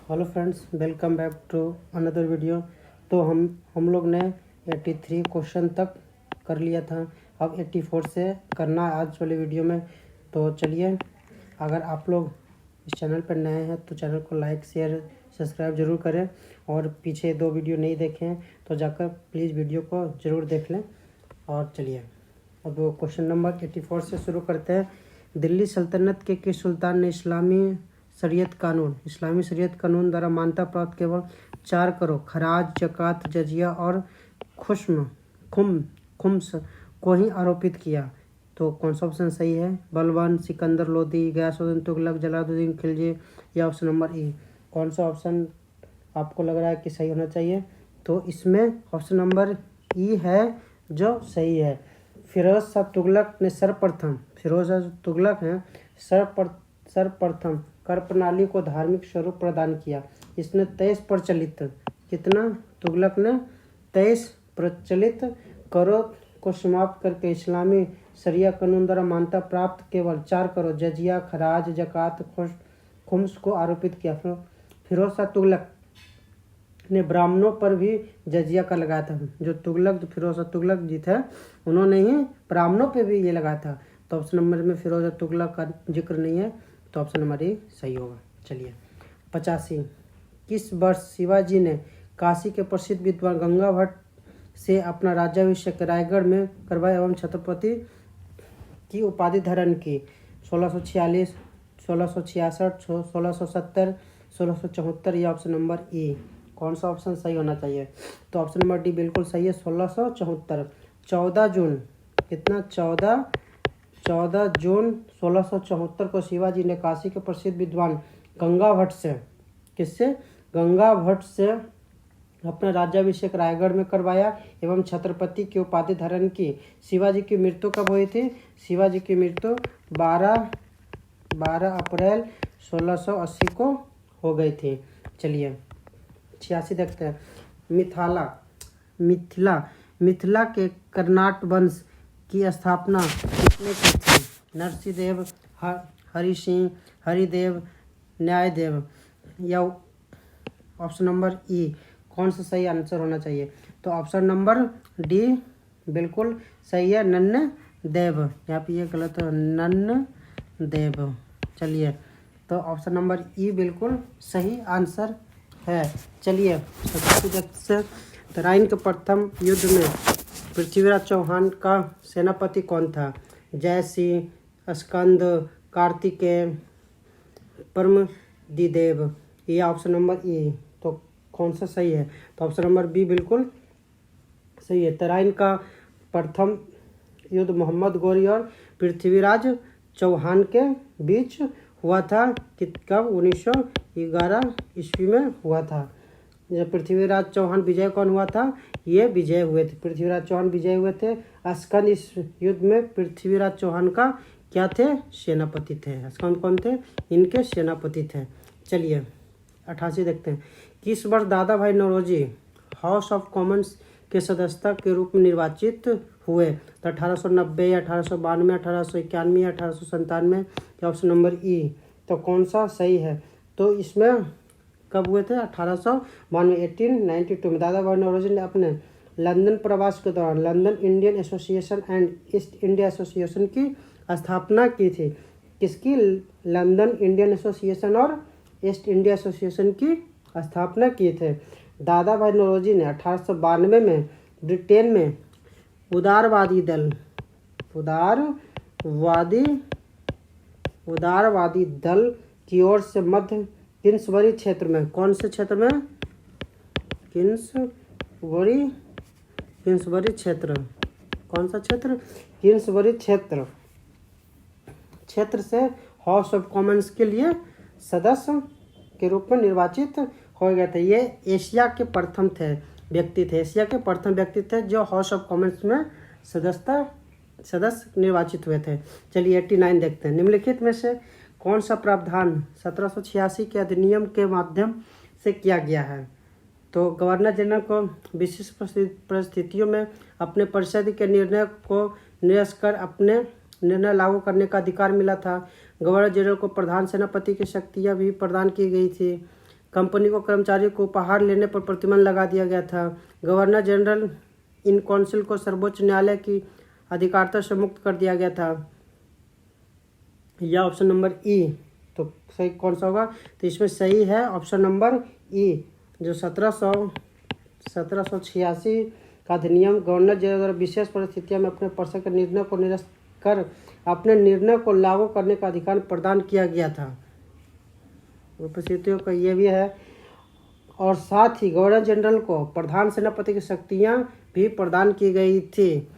Hello friends, welcome back to another video. तो हम लोग ने 83 क्वेश्चन तक कर लिया था। अब 84 से करना है आज वाली वीडियो में। तो चलिए, अगर आप लोग इस चैनल पर नए हैं तो चैनल को लाइक शेयर सब्सक्राइब ज़रूर करें, और पीछे 2 वीडियो नहीं देखे हैं तो जाकर प्लीज़ वीडियो को ज़रूर देख लें। और चलिए, अब क्वेश्चन नंबर 84 से शुरू करते हैं। दिल्ली सल्तनत के किस सुल्तान ने इस्लामी शरीयत कानून द्वारा मान्यता प्राप्त केवल 4 करोड़ खराज, जक़ात, जजिया और खुम्स को ही आरोपित किया? तो कौन सा ऑप्शन सही है? बलबन, सिकंदर लोदी, गयासुद्दीन तुगलक, जलालुद्दीन खिलजी या ऑप्शन नंबर ई? कौन सा ऑप्शन आपको लग रहा है कि सही होना चाहिए? तो इसमें ऑप्शन नंबर ई है जो सही है। फिरोज शाह तुगलक ने सर्वप्रथम कर प्रणाली को धार्मिक स्वरूप प्रदान किया। इसने 23 प्रचलित तुगलक ने 23 प्रचलित करों को समाप्त करके इस्लामी शरिया कानून द्वारा मान्यता प्राप्त केवल 4 करोड़ जजिया, खराज, जक़ात, खुम्स को आरोपित किया। फिरोज शाह तुगलक ने ब्राह्मणों पर भी जजिया का लगाया था। फिरोज शाह तुगलक जी थे, उन्होंने ही ब्राह्मणों पे भी ये लगाया था। तो ऑप्शन नंबर में फिरोज शाह तुगलक का जिक्र नहीं है, तो ऑप्शन नंबर ए सही होगा। चलिए, 85 किस वर्ष शिवाजी ने काशी के प्रसिद्ध विद्वान गंगा भट्ट से अपना राज्याभिषेक रायगढ़ में करवाया एवं छत्रपति की उपाधि धारण की? 1646, 1666, 1670, 1674 या ऑप्शन नंबर ई? कौन सा ऑप्शन सही होना चाहिए? तो ऑप्शन नंबर डी बिल्कुल सही है, 1674। 14 जून 1674 को शिवाजी ने काशी के प्रसिद्ध विद्वान गंगा भट्ट से अपना राज्याभिषेक रायगढ़ में करवाया एवं छत्रपति की उपाधि धारण की। शिवाजी की मृत्यु कब हुई थी? शिवाजी की मृत्यु 12 अप्रैल 1680 को हो गई थी। चलिए, 86 देखते हैं। मिथिला के कर्नाट वंश की स्थापना किसने की थी? नरसिंहदेव, हरिसिंह, हरिदेव, न्यायदेव या ऑप्शन नंबर ई? कौन सा सही आंसर होना चाहिए? तो ऑप्शन नंबर डी बिल्कुल सही है, नन्न देव। यहाँ पे ये गलत है, नन्न देव। चलिए, तो ऑप्शन नंबर ई बिल्कुल सही आंसर है। चलिए, तराइन के प्रथम युद्ध में पृथ्वीराज चौहान का सेनापति कौन था? जयसिंह, स्कंद, कार्तिकेय, परमदिदेव या ऑप्शन नंबर ई? तो कौन सा सही है? तो ऑप्शन नंबर बी बिल्कुल सही है। तराइन का प्रथम युद्ध मोहम्मद गौरी और पृथ्वीराज चौहान के बीच हुआ था। कब? 1911 ईस्वी में हुआ था। जब पृथ्वीराज चौहान विजय कौन हुआ था? ये विजय हुए थे, पृथ्वीराज चौहान विजय हुए थे। स्कंद इस युद्ध में पृथ्वीराज चौहान का क्या थे? सेनापति थे। स्कंद कौन थे? इनके सेनापति थे। चलिए, 88 देखते हैं। किस वर्ष दादा भाई नौरोजी हाउस ऑफ कॉमन्स के सदस्यता के रूप में निर्वाचित हुए? तो 1890, 1892, 1891 या 1897 या ऑप्शन नंबर ई? तो कौन सा सही है? तो इसमें कब हुए थे? 1892, 1892 में दादा भाई नौरोजी ने अपने लंदन प्रवास के दौरान London Indian association and east India association की स्थापना की थी। किसकी? लंदन इंडियन एसोसिएशन और ईस्ट इंडिया एसोसिएशन की स्थापना किए थे। दादा भाई नौरोजी ने 1892 में ब्रिटेन में उदारवादी दल की ओर से मध्य किन्सबरी क्षेत्र में, कौन से क्षेत्र में? किन्सबरी क्षेत्र। कौन सा क्षेत्र? किन्सबरी क्षेत्र से हाउस ऑफ कॉमन्स के लिए सदस्य के रूप में निर्वाचित हो गए थे। ये एशिया के प्रथम व्यक्ति थे जो हाउस ऑफ कॉमन्स में सदस्य निर्वाचित हुए थे। चलिए, 89 देखते हैं। निम्नलिखित में से कौन सा प्रावधान 1786 के अधिनियम के माध्यम से किया गया है? तो गवर्नर जनरल को विशिष्ट परिस्थितियों में अपने परिषद के निर्णय को निरस्त कर अपने निर्णय लागू करने का अधिकार मिला था। गवर्नर जनरल को प्रधान सेनापति की शक्तियाँ भी प्रदान की गई थी। कंपनी को कर्मचारियों को उपहार लेने पर प्रतिबंध लगा दिया गया था। गवर्नर जनरल इन काउंसिल को सर्वोच्च न्यायालय की अधिकारिता से मुक्त कर दिया गया था। यह ऑप्शन नंबर ई। तो सही कौन सा होगा? तो इसमें सही है ऑप्शन नंबर ई, जो 1786 का अधिनियम गवर्नर जनरल द्वारा विशेष परिस्थितियों में अपने परिषद के निर्णय को निरस्त कर अपने निर्णय को लागू करने का अधिकार प्रदान किया गया था। परिस्थितियों का ये भी है। और साथ ही गवर्नर जनरल को प्रधान सेनापति की शक्तियाँ भी प्रदान की गई थी।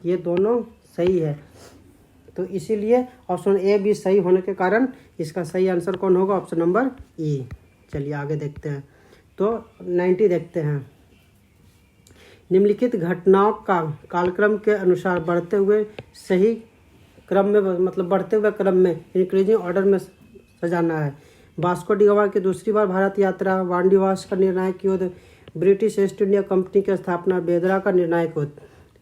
ये दोनों सही है। तो इसीलिए ऑप्शन ए भी सही होने के कारण इसका सही आंसर कौन होगा? ऑप्शन नंबर ई। चलिए आगे देखते हैं। तो 90 देखते हैं। निम्नलिखित घटनाओं का कालक्रम के अनुसार बढ़ते हुए सही क्रम में, मतलब बढ़ते हुए क्रम में इंक्रीजिंग ऑर्डर में सजाना है। वास्को डी गामा की दूसरी बार भारत यात्रा, वांडीवास का निर्णायक युद्ध, ब्रिटिश ईस्ट इंडिया कंपनी की स्थापना, बेदरा का निर्णायक युद्ध।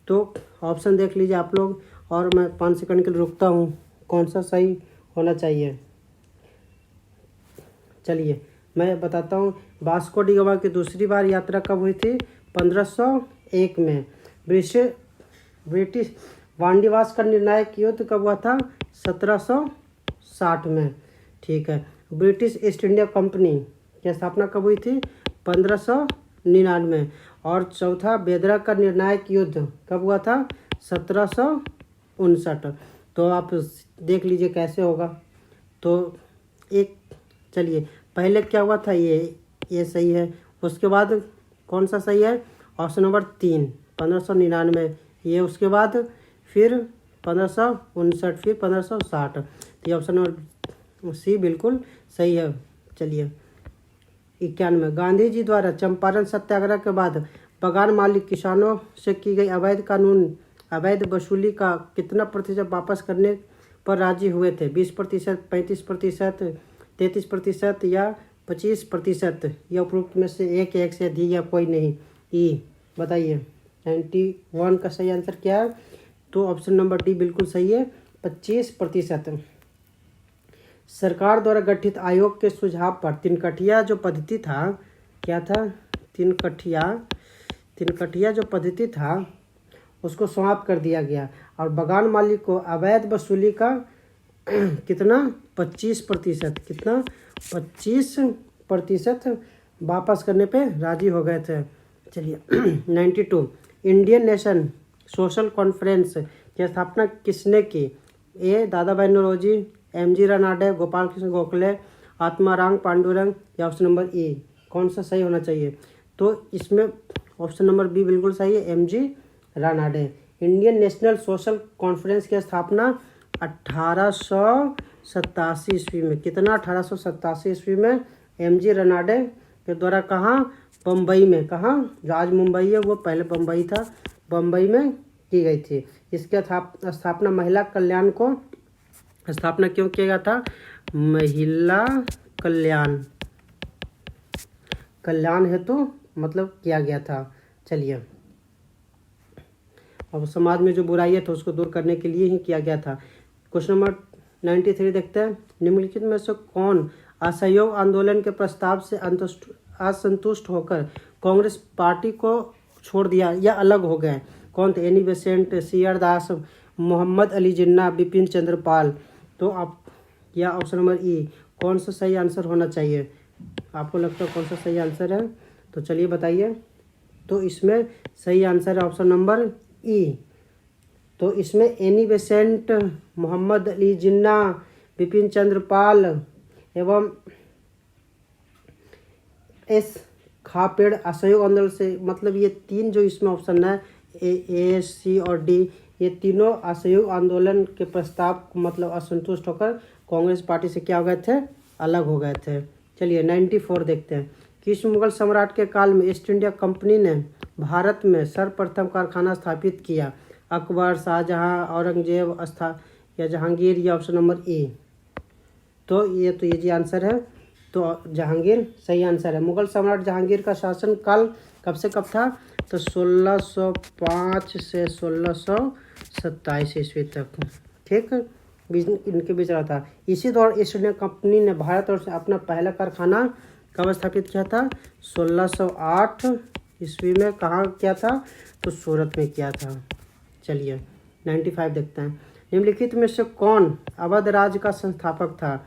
तो ऑप्शन देख लीजिए आप लोग, और मैं 5 सेकंड के लिए रुकता हूँ, कौन सा सही होना चाहिए। चलिए मैं बताता हूँ। वास्को डी गामा की दूसरी बार यात्रा कब हुई थी? 1501 में। ब्रिटिश वांडीवास का निर्णायक युद्ध कब हुआ था? 1760 में। ठीक है। ब्रिटिश ईस्ट इंडिया कंपनी की स्थापना कब हुई थी? 1599। और चौथा बेदरा का निर्णायक युद्ध कब हुआ था? 1759। तो आप देख लीजिए कैसे होगा। तो एक, चलिए पहले क्या हुआ था, ये सही है। उसके बाद कौन सा सही है? Option number 3, 1599। ये उसके बाद फिर 1559, फिर 1560। तो ये ऑप्शन नंबर सी बिल्कुल सही है। चलिए 91। गांधी जी द्वारा चंपारण सत्याग्रह के बाद बगान मालिक किसानों से की गई अवैध वसूली का कितना प्रतिशत वापस करने पर राजी हुए थे? 20%, 35%, 33% या 25%? या उपरोक्त में से एक से अधिक या कोई नहीं? ई बताइए। 91 का सही आंसर क्या है? तो ऑप्शन नंबर डी बिल्कुल सही है, 25%। सरकार द्वारा गठित आयोग के सुझाव पर तिनकठिया जो पद्धति था, क्या था? तिनकठिया जो पद्धति था उसको समाप्त कर दिया गया। और बगान मालिक को अवैध वसूली का कितना? 25%। कितना? 25% वापस करने पे राजी हो गए थे। चलिए 92। इंडियन नेशन सोशल कॉन्फ्रेंस की स्थापना किसने की? ए दादा भाई नौरोजी, एमजी रानाडे, गोपाल कृष्ण गोखले, आत्माराम पांडुरंग, या ऑप्शन नंबर ए? कौन सा सही होना चाहिए? तो इसमें ऑप्शन नंबर बी बिल्कुल सही है, MG Ranade. Indian national social conference की स्थापना 1887 ईस्वी में। कितना? 1887 ईस्वी में एमजी रानाडे के द्वारा। कहाँ? बम्बई में। कहाँ? जो आज मुंबई है वो पहले बम्बई था, बम्बई में की गई थी। इसके स्थापना महिला कल्याण को स्थापना क्यों किया गया था? महिला कल्याण हेतु मतलब किया गया था। चलिए अब समाज में जो बुराई है तो उसको दूर करने के लिए ही किया गया था। क्वेश्चन नंबर 93 देखते हैं। निम्नलिखित में से कौन असहयोग आंदोलन के प्रस्ताव से असंतुष्ट होकर कांग्रेस पार्टी को छोड़ दिया या अलग हो गए? कौन थे? Annie Besant, CR. Das, Mohammad Ali Jinnah, Bipin Chandra Pal. तो आप या ऑप्शन नंबर ई, कौन सा सही आंसर होना चाहिए? आपको लगता है कौन सा सही आंसर है? तो चलिए बताइए। तो इसमें सही आंसर है ऑप्शन नंबर ई। तो इसमें एनी बेसेंट, मोहम्मद अली जिन्ना, बिपिन चंद्र पाल एवं एस खापेड़ असहयोग आंदोलन से, मतलब ये तीन जो इसमें ऑप्शन है ए, सी और डी, ये तीनों असहयोग आंदोलन के प्रस्ताव को मतलब असंतुष्ट होकर कांग्रेस पार्टी से क्या हो गए थे? अलग हो गए थे। चलिए 94 देखते हैं। किस मुगल सम्राट के काल में ईस्ट इंडिया कंपनी ने भारत में सर्वप्रथम कारखाना स्थापित किया? अकबर, शाहजहां, औरंगजेब, या जहांगीर, या ऑप्शन नंबर ए? तो ये जी आंसर है। तो जहांगीर सही आंसर है। मुगल सम्राट जहांगीर का शासन काल कब से कब था? तो 1605 से 1627 ईस्वी तक। ठीक, इनके बीच रहा था। इसी दौरान ईस्ट इंडिया कंपनी ने भारत और अपना पहला कारखाना कब स्थापित किया था? 1608 ईस्वी में। कहाँ किया था? तो सूरत में किया था। चलिए 95 देखते हैं। निम्नलिखित में से कौन अवध राज्य का संस्थापक था?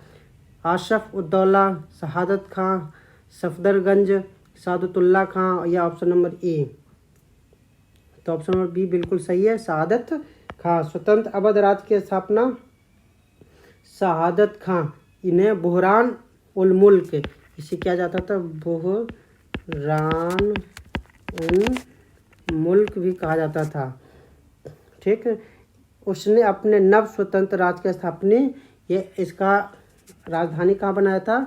आशफ उद्दौला, शहादत खां, सफदरगंज, सादतुल्ला खां या ऑप्शन नंबर ए? तो ऑप्शन नंबर बी बिल्कुल सही है, शहादत खां। स्वतंत्र अवध राज्य की स्थापना शहादत खां। इन्हें बुहरान उल मुल्क इसे किया जाता था, बुहरान उल मुल्क भी कहा जाता था। ठीक, उसने अपने नव स्वतंत्र राज्य की स्थापना, ये इसका राजधानी कहाँ बनाया था?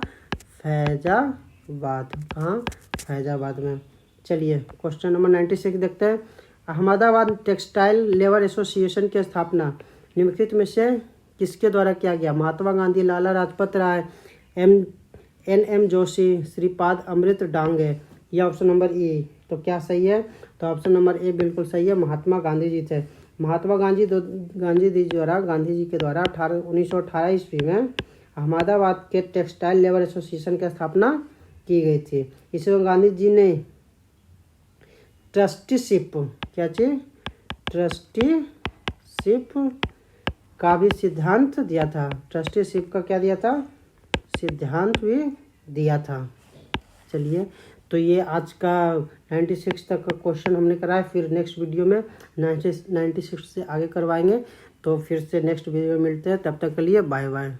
फैजाबाद। कहाँ? फैजाबाद में। चलिए क्वेश्चन नंबर 96 देखते हैं। अहमदाबाद टेक्सटाइल लेबर एसोसिएशन की स्थापना निम्नलिखित में से किसके द्वारा किया गया? महात्मा गांधी, लाला लाजपत राय, एन जोशी, श्रीपाद अमृत डांगे या ऑप्शन नंबर ए? तो क्या सही है? तो ऑप्शन नंबर ए बिल्कुल सही है, महात्मा गांधी जी थे। महात्मा गांधी जी के द्वारा 1918 ईस्वी में अहमदाबाद के टेक्सटाइल लेबर एसोसिएशन की स्थापना की गई थी। इसमें गांधी जी ने ट्रस्टीशिप, क्या चीज? ट्रस्टीशिप का भी सिद्धांत दिया था। ट्रस्टीशिप का क्या दिया था? सिद्धांत भी दिया था। चलिए तो ये आज का 96 तक का क्वेश्चन हमने कराया। फिर नेक्स्ट वीडियो में 96 से आगे करवाएंगे। तो फिर से नेक्स्ट वीडियो में मिलते हैं, तब तक के लिए बाय बाय।